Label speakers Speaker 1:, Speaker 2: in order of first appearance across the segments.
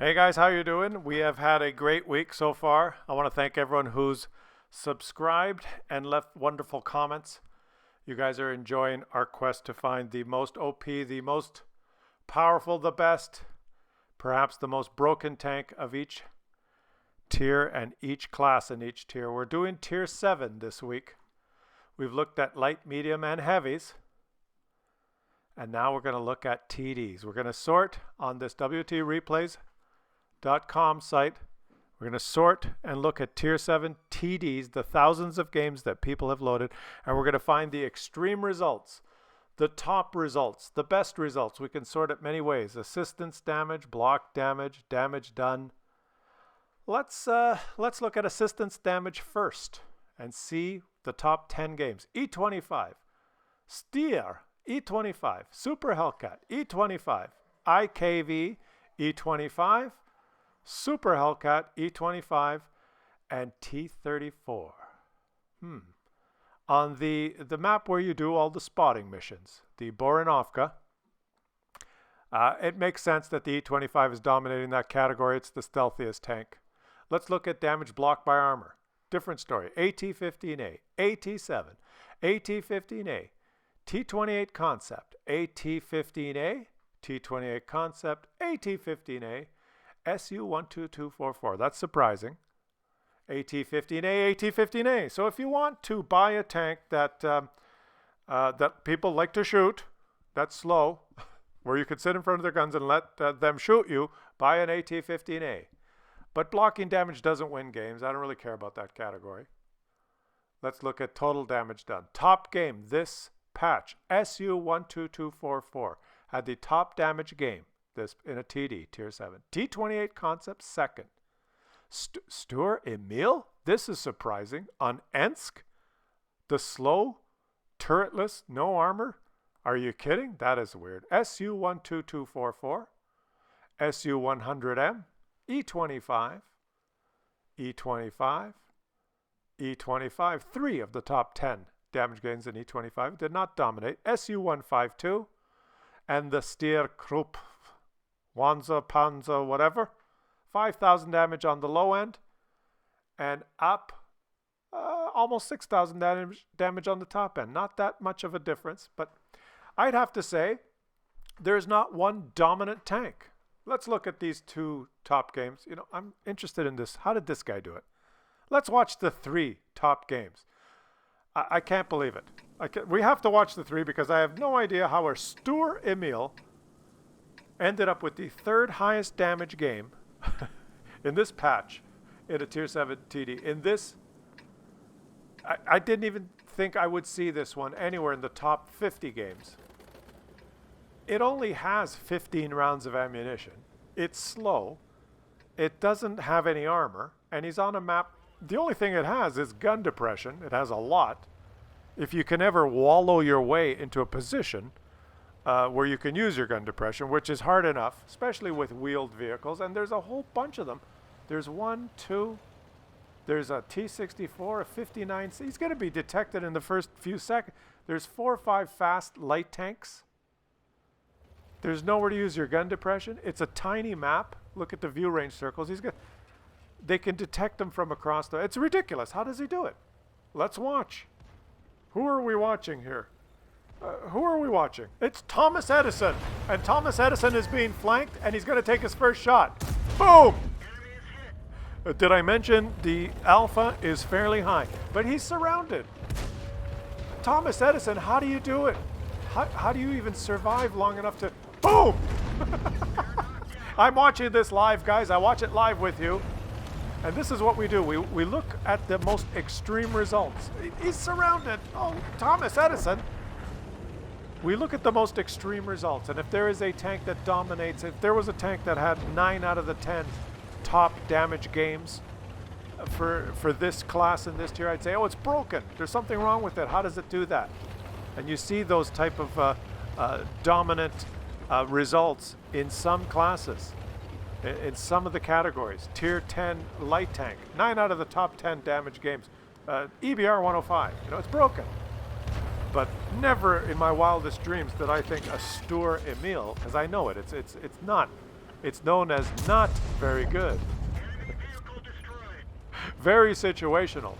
Speaker 1: Hey guys, how you doing? We have had a great week so far. I want to thank everyone who's subscribed and left wonderful comments. You guys are enjoying our quest to find the most OP, the most powerful, the best, perhaps the most broken tank of each tier and each class in each tier. We're doing tier 7 this week. We've looked at light, medium, and heavies. And now we're going to look at TDs. We're going to sort on this WOT site. We're going to sort and look at tier 7 TDs, the thousands of games that people have loaded, and we're going to find the extreme results, the top results, the best results. We can sort it many ways: assistance damage, block damage, damage done. Let's look at assistance damage first and see the top 10 games. E25, Sturer E25, Super Hellcat E25, IKV E25, Super Hellcat E25, and T34. On the map where you do all the spotting missions, the Borinovka, it makes sense that the E25 is dominating that category. It's the stealthiest tank. Let's look at damage blocked by armor. Different story. AT-15A, AT-7, AT-15A, T28 Concept, AT-15A, T28 Concept, AT-15A, SU-12244. That's surprising. AT-15A, AT-15A. So if you want to buy a tank that that people like to shoot, that's slow, where you could sit in front of their guns and let them shoot you, buy an AT-15A. But blocking damage doesn't win games. I don't really care about that category. Let's look at total damage done. Top game this patch, SU-12244, had the top damage game this in a TD, tier 7. T28 Concept second. Sturer Emil, this is surprising. On Ensk, the slow, turretless, no armor. Are you kidding? That is weird. SU-12244, SU-100M, E25, E25, E25. 3 of the top 10 damage gains in E25 did not dominate. SU-152 and the Stierkrupp Wanza, Panza, whatever. 5,000 damage on the low end and up almost 6,000 damage on the top end. Not that much of a difference, but I'd have to say there's not one dominant tank. Let's look at these two top games. You know, I'm interested in this. How did this guy do it? Let's watch the 3 top games. I can't believe it. We have to watch the 3 because I have no idea how our Sturer Emil ended up with the 3rd highest damage game in this patch in a tier 7 TD. In this, I didn't even think I would see this one anywhere in the top 50 games. It only has 15 rounds of ammunition. It's slow. It doesn't have any armor. And he's on a map. The only thing it has is gun depression. It has a lot. If you can ever wallow your way into a position where you can use your gun depression, which is hard enough, especially with wheeled vehicles. And there's a whole bunch of them. There's 1, 2. There's a T64, a 59. He's going to be detected in the first few seconds. There's 4 or 5 fast light tanks. There's nowhere to use your gun depression. It's a tiny map. Look at the view range circles. They can detect them from across it's ridiculous. How does he do it? Let's watch. Who are we watching here? Who are we watching? It's Thomas Edison. And Thomas Edison is being flanked, and he's going to take his first shot. Boom! Did I mention the alpha is fairly high? But he's surrounded. Thomas Edison, how do you do it? How do you even survive long enough to... Boom! I'm watching this live, guys. I watch it live with you. And this is what we do. We look at the most extreme results. He's surrounded. Oh, Thomas Edison. We look at the most extreme results. And if there is a tank that dominates, if there was a tank that had 9 out of the 10 top damage games for this class in this tier, I'd say, oh, it's broken. There's something wrong with it. How does it do that? And you see those type of dominant results in some classes, in some of the categories. Tier 10 light tank, 9 out of the top 10 damage games. EBR 105, you know, it's broken. But never in my wildest dreams did I think a Sturer Emil, because I know it. It's not It's known as not very good. Very situational.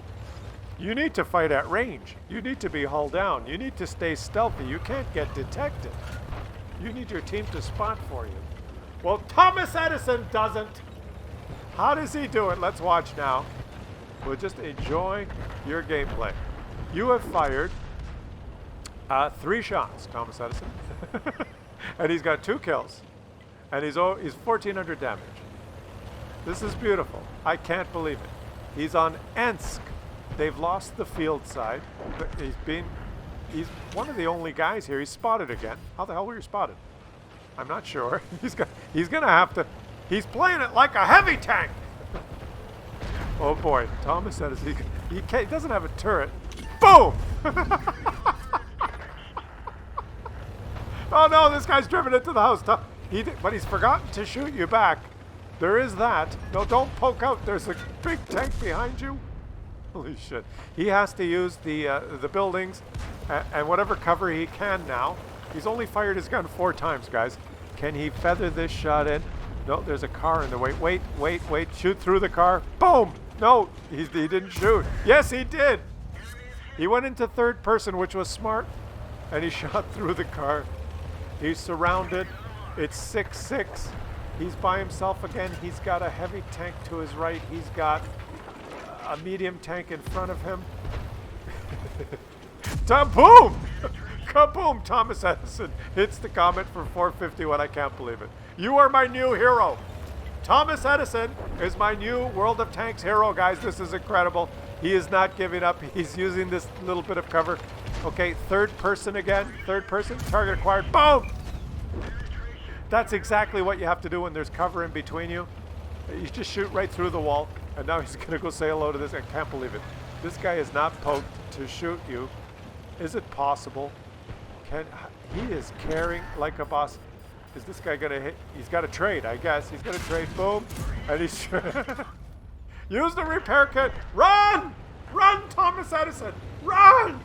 Speaker 1: You need to fight at range. You need to be hull down. You need to stay stealthy. You can't get detected. You need your team to spot for you. Well, Thomas Edison doesn't. How does he do it? Let's watch now. We'll just enjoy your gameplay. You have fired 3 shots, Thomas Edison. And he's got 2 kills. And he's 1,400 damage. This is beautiful. I can't believe it. He's on Ensk. They've lost the field side. He's one of the only guys here. He's spotted again. How the hell were you spotted? I'm not sure. He's gonna have to. He's playing it like a heavy tank. Oh boy, Thomas said he doesn't have a turret. Boom! Oh no, this guy's driven into the house. But he's forgotten to shoot you back. There is that. No, don't poke out. There's a big tank behind you. Holy shit. He has to use the buildings and whatever cover he can now. He's only fired his gun 4 times, guys. Can he feather this shot in? No, there's a car in the way. Wait. Shoot through the car. Boom! No, he didn't shoot. Yes, he did. He went into third person, which was smart, and he shot through the car. He's surrounded. It's 6-6. He's by himself again. He's got a heavy tank to his right. He's got a medium tank in front of him. Boom! Kaboom! Thomas Edison hits the comet for 451. I can't believe it. You are my new hero. Thomas Edison is my new World of Tanks hero, guys. This is incredible. He is not giving up. He's using this little bit of cover. Okay, third person again. Third person. Target acquired. Boom! That's exactly what you have to do when there's cover in between you. You just shoot right through the wall. And now he's going to go say hello to this. I can't believe it. This guy is not poked to shoot you. Is it possible? He is carrying like a boss. Is this guy going to hit? He's got to trade, I guess. He's going to trade. Boom. And he's... Use the repair kit. Run! Run, Thomas Edison! Run!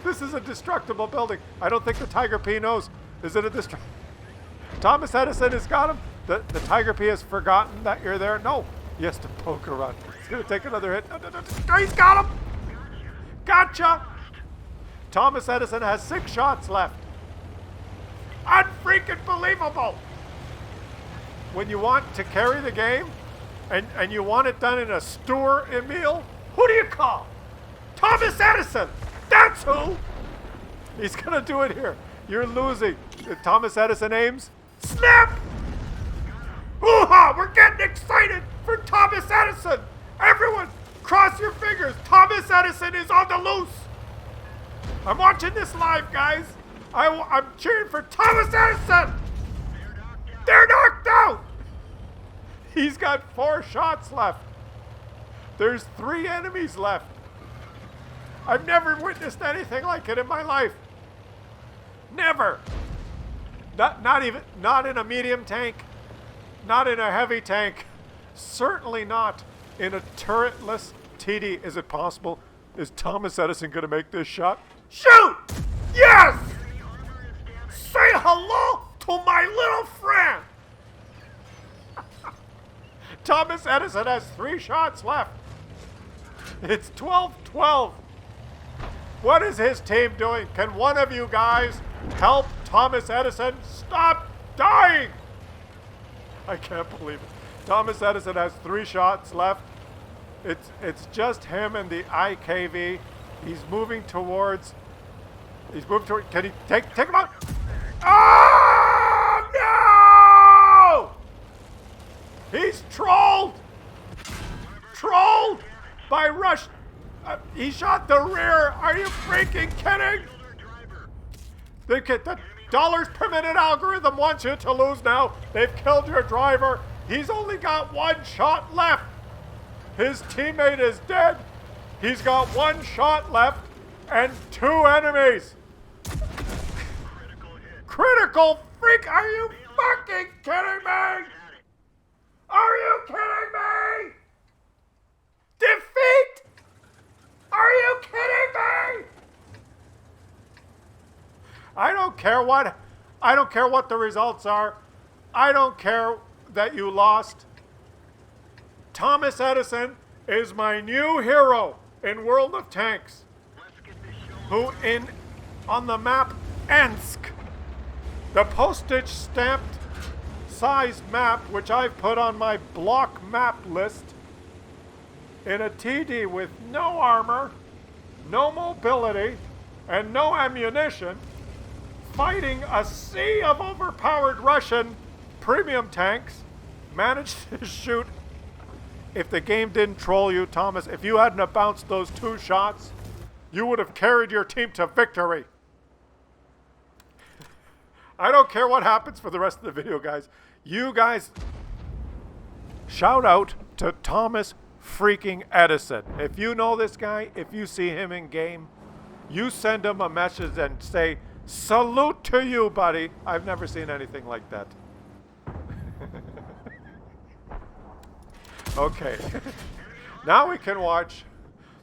Speaker 1: This is a destructible building. I don't think the Tiger P knows. Is it a destructible? Thomas Edison has got him. The Tiger P has forgotten that you're there. No. He has to poke around. He's going to take another hit. No, he's got him! Gotcha! Thomas Edison has 6 shots left. Unfreaking believable! When you want to carry the game, and you want it done in a Sturer Emil, who do you call? Thomas Edison! That's who! He's going to do it here. You're losing. If Thomas Edison aims, snap! Hoo-ha! We're getting excited for Thomas Edison! Everyone, cross your fingers. Thomas Edison is on the loose. I'm watching this live, guys. I'm cheering for Thomas Edison. They're knocked out. He's got 4 shots left. There's 3 enemies left. I've never witnessed anything like it in my life. Never. Not in a medium tank. Not in a heavy tank. Certainly not in a turretless TD. Is it possible? Is Thomas Edison going to make this shot? Shoot! Yes! Say hello to my little friend! Thomas Edison has 3 shots left. It's 12-12. What is his team doing? Can one of you guys help Thomas Edison stop dying? I can't believe it. Thomas Edison has 3 shots left. It's just him and the IKV. He's moving towards. Can he take him out? Oh no! He's trolled. Trolled by Rush. He shot the rear. Are you freaking kidding? The dollars per minute algorithm wants you to lose now. They've killed your driver. He's only got 1 shot left. His teammate is dead. He's got 1 shot left and 2 enemies. Critical freak. Are you fucking kidding me? Are you kidding me? Defeat? Are you kidding me? I don't care what the results are. I don't care that you lost. Thomas Edison is my new hero in World of Tanks, who on the map Ensk, the postage stamped sized map which I've put on my block map list, in a TD with no armor, no mobility, and no ammunition, fighting a sea of overpowered Russian premium tanks, managed to shoot. If the game didn't troll you, Thomas, if you hadn't have bounced those 2 shots, you would have carried your team to victory. I don't care what happens for the rest of the video, guys. You guys, shout out to Thomas freaking Edison. If you know this guy, if you see him in game, you send him a message and say, salute to you, buddy. I've never seen anything like that. Okay. Now we can watch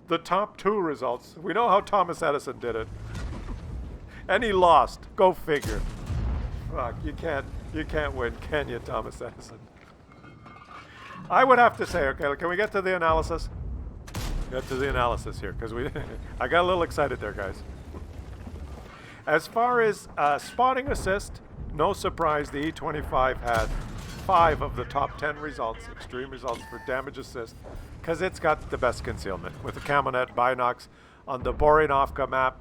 Speaker 1: the top 2 results. We know how Thomas Edison did it. And he lost. Go figure. Fuck, you can't win, can you, Thomas Edison? I would have to say, okay, can we get to the analysis? Get to the analysis here, because I got a little excited there, guys. As far as spotting assist, no surprise, the E25 had 5 of the top 10 results, extreme results for damage assist, because it's got the best concealment. With the Camonet Binox on the Borinovka map,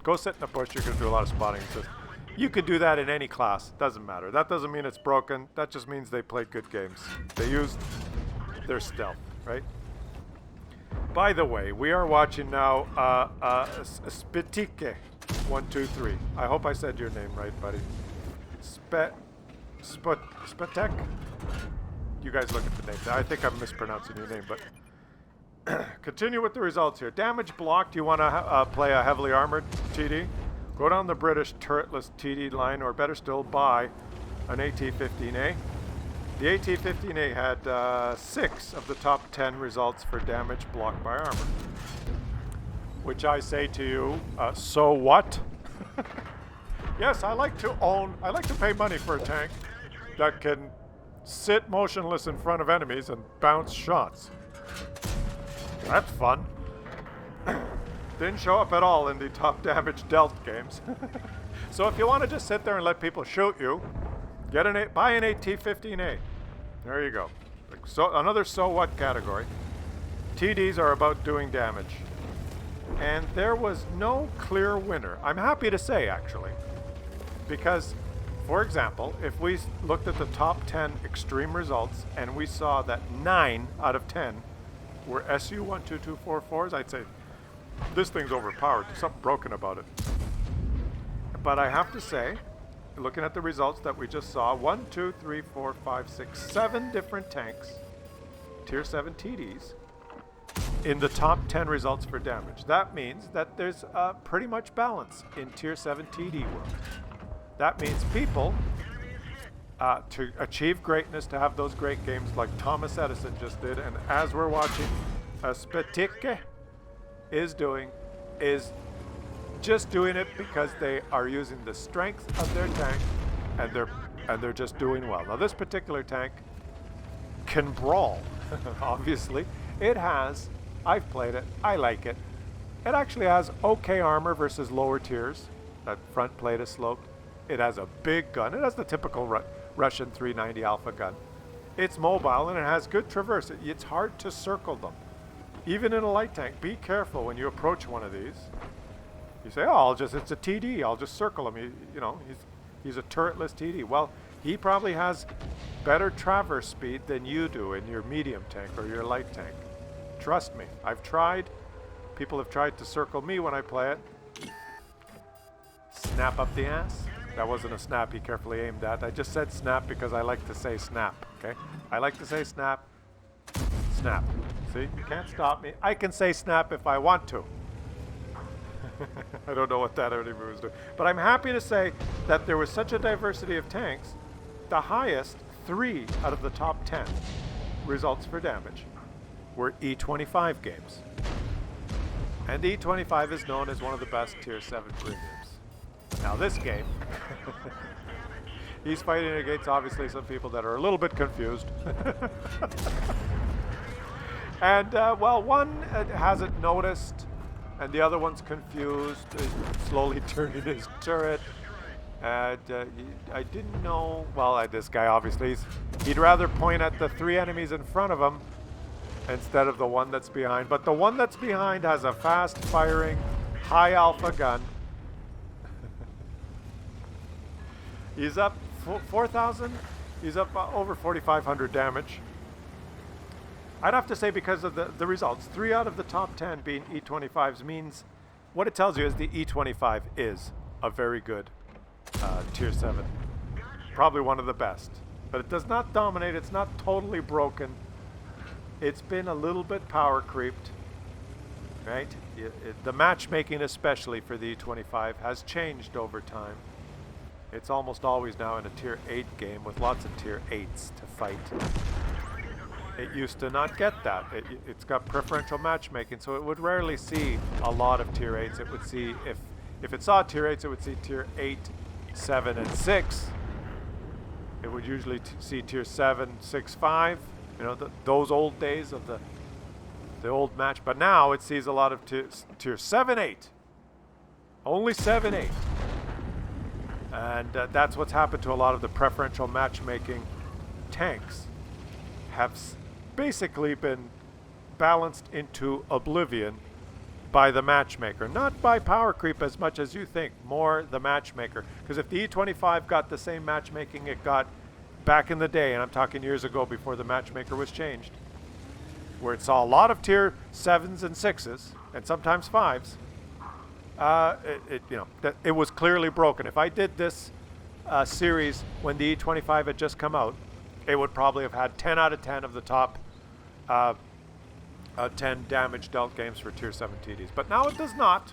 Speaker 1: go sit in the bush, you're going to do a lot of spotting assist. You could do that in any class, doesn't matter. That doesn't mean it's broken, that just means they played good games. They used their stealth, right? By the way, we are watching now Spitike 123. I hope I said your name right, buddy. Spatek? You guys look at the name. I think I'm mispronouncing your name, but continue with the results here. Damage blocked. You want to play a heavily armored TD? Go down the British turretless TD line, or better still, buy an AT-15A. The AT-15A had 6 of the top 10 results for damage blocked by armor. Which I say to you, so what? Yes, I like to pay money for a tank that can sit motionless in front of enemies and bounce shots. That's fun. Didn't show up at all in the top damage dealt games. So if you want to just sit there and let people shoot you, buy an AT-15A. There you go. So another so what category. TDs are about doing damage. And there was no clear winner. I'm happy to say, actually. Because, for example, if we looked at the top 10 extreme results and we saw that 9 out of 10 were SU-12244s, I'd say, this thing's overpowered. There's something broken about it. But I have to say, looking at the results that we just saw, 1, 2, 3, 4, 5, 6, 7 different tanks, tier 7 TDs, in the top 10 results for damage. That means that there's pretty much balance in tier 7 TD world. That means people, to achieve greatness, to have those great games like Thomas Edison just did, and as we're watching, Spitike is just doing it because they are using the strength of their tank, and they're just doing well. Now this particular tank can brawl. Obviously it has, I've played it, I like it. It actually has okay armor versus lower tiers. That front plate is sloped. It has a big gun. It has the typical Russian 390 Alpha gun. It's mobile and it has good traverse. It's hard to circle them. Even in a light tank, be careful when you approach one of these. You say, oh, it's a TD, I'll just circle him. He's a turretless TD. Well, he probably has better traverse speed than you do in your medium tank or your light tank. Trust me, I've tried. People have tried to circle me when I play it. Snap up the ass. That wasn't a snap he carefully aimed at. I just said snap because I like to say snap, okay? I like to say snap. Snap. See, you can't stop me. I can say snap if I want to. I don't know what that anymore was doing. But I'm happy to say that there was such a diversity of tanks. The highest 3 out of the top 10 results for damage were E25 games. And E25 is known as one of the best tier 7 premiums. Now this game, He's fighting against obviously some people that are a little bit confused. And well, one hasn't noticed, and the other one's confused, slowly turning his turret. And I didn't know, well, this guy obviously, he'd rather point at the 3 enemies in front of him instead of the one that's behind. But the one that's behind has a fast-firing, high-alpha gun. He's up 4,000. He's up over 4,500 damage. I'd have to say, because of the results, 3 out of the top 10 being E25s means what it tells you is the E25 is a very good tier 7. Probably one of the best. But it does not dominate. It's not totally broken. It's been a little bit power creeped. Right? The matchmaking, especially for the E25, has changed over time. It's almost always now in a tier 8 game with lots of tier 8s to fight. It used to not get that. It's got preferential matchmaking, so it would rarely see a lot of tier 8s. It would see, if it saw tier 8s, it would see tier 8, 7, and 6. It would usually see tier 7, 6, 5. You know, those old days of the old match. But now it sees a lot of tier 7, 8. Only 7, 8. And that's what's happened to a lot of the preferential matchmaking tanks. Have basically been balanced into oblivion by the matchmaker. Not by power creep as much as you think, more the matchmaker. Because if the E25 got the same matchmaking it got back in the day, and I'm talking years ago before the matchmaker was changed, where it saw a lot of tier 7s and 6s, and sometimes 5s, it was clearly broken. If I did this series when the E25 had just come out, it would probably have had 10 out of 10 of the top 10 damage dealt games for tier 7 TDs. But now it does not.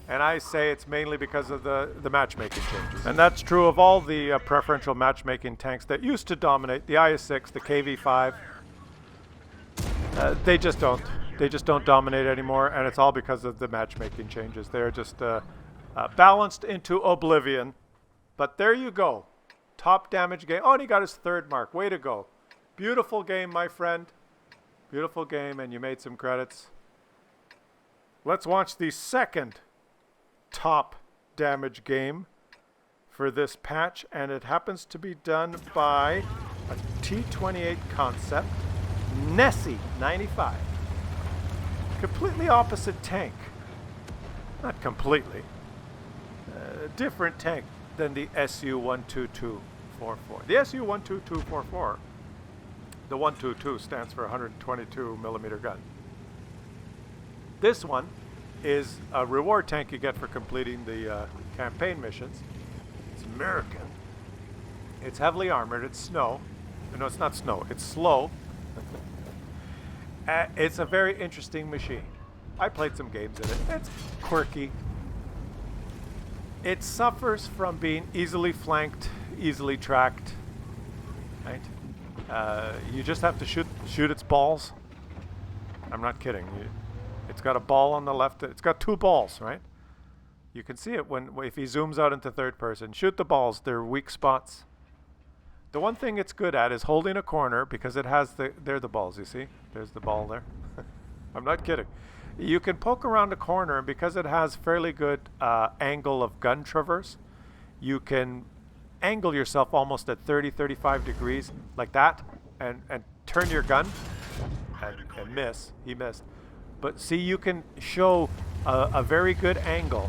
Speaker 1: And I say it's mainly because of the matchmaking changes. And that's true of all the preferential matchmaking tanks that used to dominate. The IS-6, the KV-5. They just don't dominate anymore, and it's all because of the matchmaking changes. They're just balanced into oblivion. But there you go. Top damage game. Oh, and he got his 3rd mark. Way to go. Beautiful game, my friend. Beautiful game, and you made some credits. Let's watch the 2nd top damage game for this patch, and it happens to be done by a T28 Concept, Nessie 95. Completely opposite tank. Not completely. Different tank than the SU-12244. The SU-12244, the 122 stands for 122 millimeter gun. This one is a reward tank you get for completing the campaign missions. It's American. It's heavily armored. It's snow. No, it's not snow. It's slow. It's a very interesting machine. I played some games in it. It's quirky. It suffers from being easily flanked, easily tracked. Right? You just have to shoot its balls. I'm not kidding. It's got a ball on the left. It's got 2 balls, right? You can see it if he zooms out into 3rd person. Shoot the balls. They're weak spots. The one thing it's good at is holding a corner, because it has they're the balls, you see? There's the ball there. I'm not kidding. You can poke around a corner, and because it has fairly good angle of gun traverse, you can angle yourself almost at 30, 35 degrees like that, and turn your gun and miss. He missed. But see, you can show a very good angle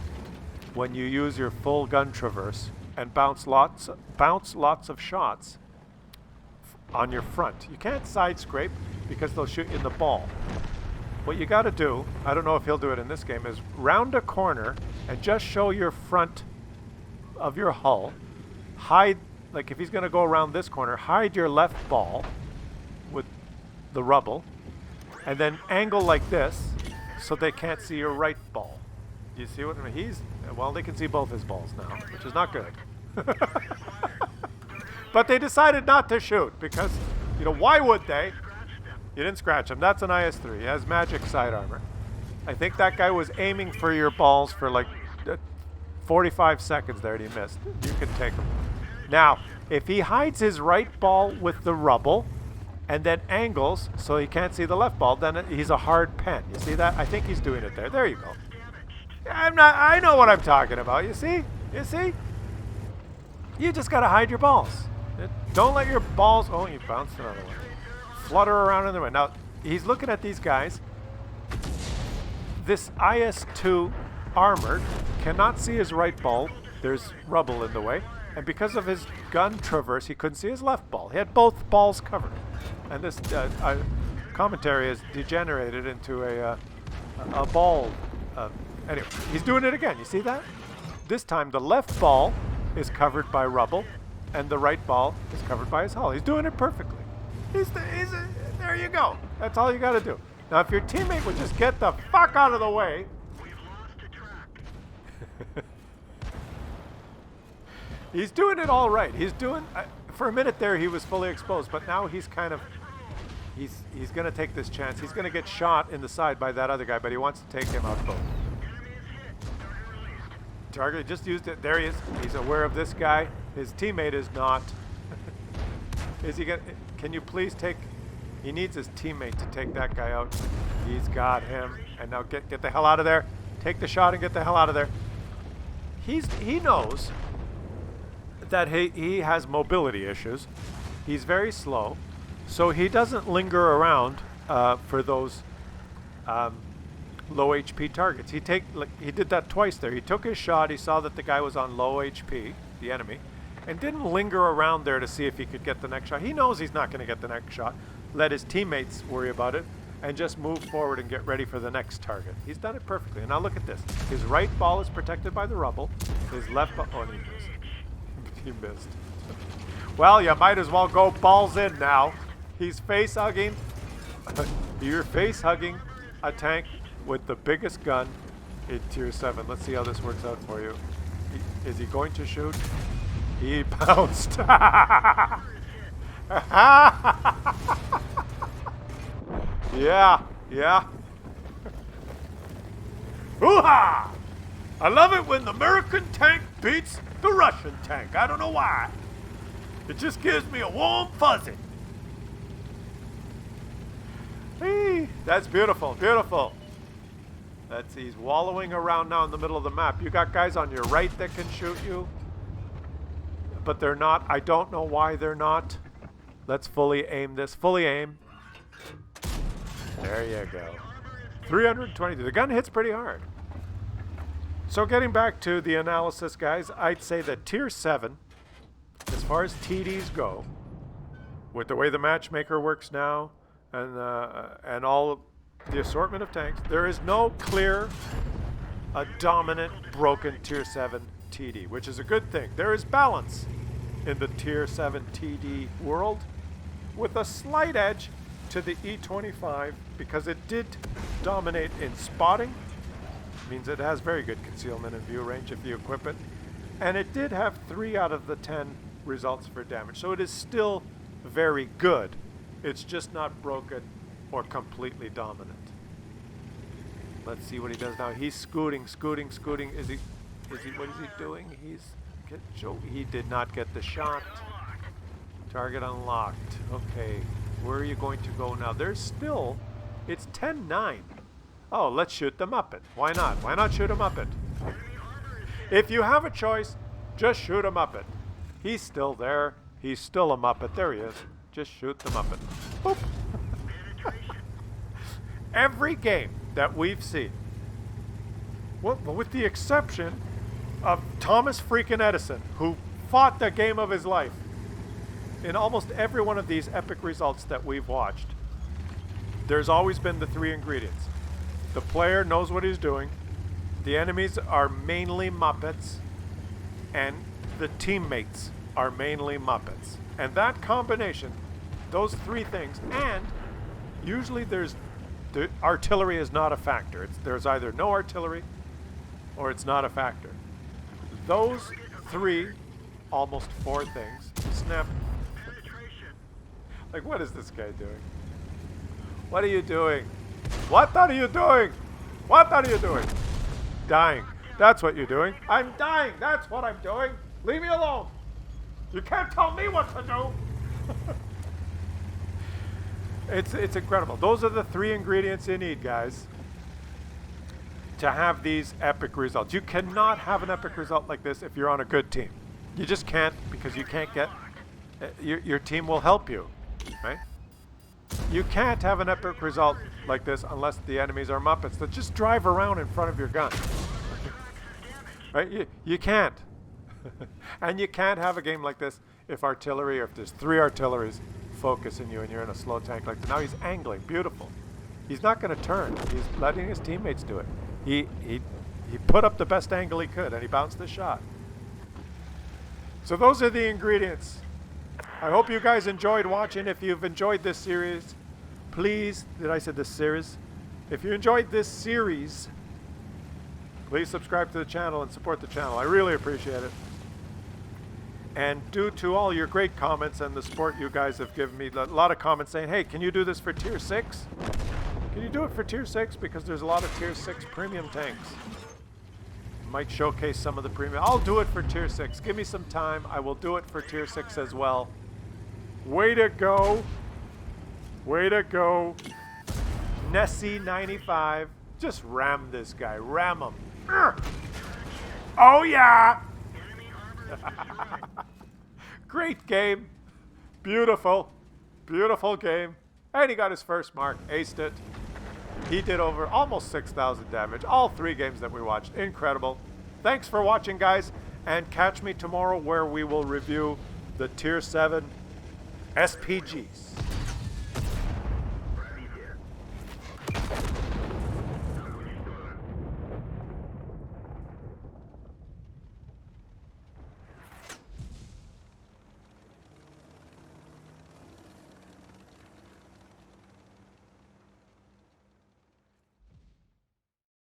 Speaker 1: when you use your full gun traverse and bounce lots of shots on your front. You can't side scrape because they'll shoot you in the ball. What you got to do, I don't know if he'll do it in this game, is round a corner and just show your front of your hull. Hide, like if he's going to go around this corner, hide your left ball with the rubble, and then angle like this so they can't see your right ball. You see what I mean? Well, they can see both his balls now, which is not good. But they decided not to shoot because, why would they? You didn't scratch him. That's an IS-3. He has magic side armor. I think that guy was aiming for your balls for like 45 seconds there, and he missed. You can take him. Now, if he hides his right ball with the rubble and then angles so he can't see the left ball, then he's a hard pen. You see that? I think he's doing it there. There you go. I know what I'm talking about. You see? You see? You just got to hide your balls. Don't let your balls... Oh, you bounced another one. Flutter around in the wind. Now, he's looking at these guys. This IS-2 armored cannot see his right ball. There's rubble in the way. And because of his gun traverse, he couldn't see his left ball. He had both balls covered. And this commentary has degenerated into a ball. Anyway, he's doing it again. You see that? This time the left ball is covered by rubble and the right ball is covered by his hull. He's doing it perfectly. There you go. That's all you got to do. Now, if your teammate would just get the fuck out of the way. He's doing it all right. He's doing... for a minute there, he was fully exposed, but now he's kind of... He's going to take this chance. He's going to get shot in the side by that other guy, but he wants to take him out both. Target just used it. There he is. He's aware of this guy. His teammate is not. Is he going to... Can you please take... He needs his teammate to take that guy out. He's got him. And now get the hell out of there. Take the shot and get the hell out of there. He knows that he has mobility issues. He's very slow, so he doesn't linger around for those low HP targets. He did that twice there. He took his shot. He saw that the guy was on low HP, the enemy, and didn't linger around there to see if he could get the next shot. He knows he's not going to get the next shot. Let his teammates worry about it and just move forward and get ready for the next target. He's done it perfectly. And now look at this. His right ball is protected by the rubble. His left ball... Oh, he missed. He missed. Well, you might as well go balls in now. He's face-hugging. You're face-hugging a tank with the biggest gun in Tier 7. Let's see how this works out for you. Is he going to shoot? He bounced. Yeah, yeah. Hoo-ha! I love it when the American tank beats the Russian tank. I don't know why. It just gives me a warm fuzzy. Hey, that's beautiful, beautiful. He's wallowing around now in the middle of the map. You got guys on your right that can shoot you, but they're not. I don't know why they're not. Let's fully aim this. Fully aim. There you go. 322. The gun hits pretty hard. So getting back to the analysis, guys, I'd say that Tier 7, as far as TDs go, with the way the matchmaker works now, and all the assortment of tanks, there is no clear, dominant, broken Tier 7 TD, which is a good thing. There is balance in the Tier 7 TD world, with a slight edge to the E25 because it did dominate in spotting. Means it has very good concealment and view range if you equip it. And it did have 3 out of the 10 results for damage. So it is still very good. It's just not broken or completely dominant. Let's see what he does now. He's scooting. What is he doing? He did not get the shot. Target unlocked. Okay. Where are you going to go now? There's still... It's 10-9. Oh, let's shoot the Muppet. Why not? Why not shoot a Muppet? If you have a choice, just shoot a Muppet. He's still there. He's still a Muppet. There he is. Just shoot the Muppet. Boop. Every game that we've seen, well, with the exception of Thomas freaking Edison, who fought the game of his life, in almost every one of these epic results that we've watched, there's always been the 3 ingredients. The player knows what he's doing, the enemies are mainly Muppets, and the teammates are mainly Muppets. And that combination, those 3 things, and usually the artillery is not a factor. There's either no artillery or it's not a factor. Those 3, almost 4 things, snap. Like, what is this guy doing? What are you doing? What are you doing? What are you doing? Dying. That's what you're doing. I'm dying. That's what I'm doing. Leave me alone. You can't tell me what to do. It's incredible. Those are the 3 ingredients you need, guys, to have these epic results. You cannot have an epic result like this if you're on a good team. You just can't, because you can't get... your team will help you, right? You can't have an epic result like this unless the enemies are Muppets that just drive around in front of your gun. Right? You can't. And you can't have a game like this if artillery, or if there's 3 artilleries focusing you and you're in a slow tank like that. Now he's angling. Beautiful. He's not going to turn. He's letting his teammates do it. He put up the best angle he could, and he bounced the shot. So those are the ingredients. I hope you guys enjoyed watching. If you've enjoyed this series, please, did I say this series? If you enjoyed this series, please subscribe to the channel and support the channel. I really appreciate it. And due to all your great comments and the support you guys have given me, a lot of comments saying, hey, can you do this for tier 6? Can you do it for tier 6? Because there's a lot of tier 6 premium tanks. Might showcase some of the premium. I'll do it for tier 6. Give me some time. I will do it for tier 6 as well. Way to go. Way to go. Nessie 95. Just ram this guy. Ram him. Urgh. Oh yeah. Great game. Beautiful. Beautiful game. And he got his first mark. Aced it. He did over almost 6,000 damage. All 3 games that we watched. Incredible. Thanks for watching, guys. And catch me tomorrow where we will review the Tier 7 SPGs.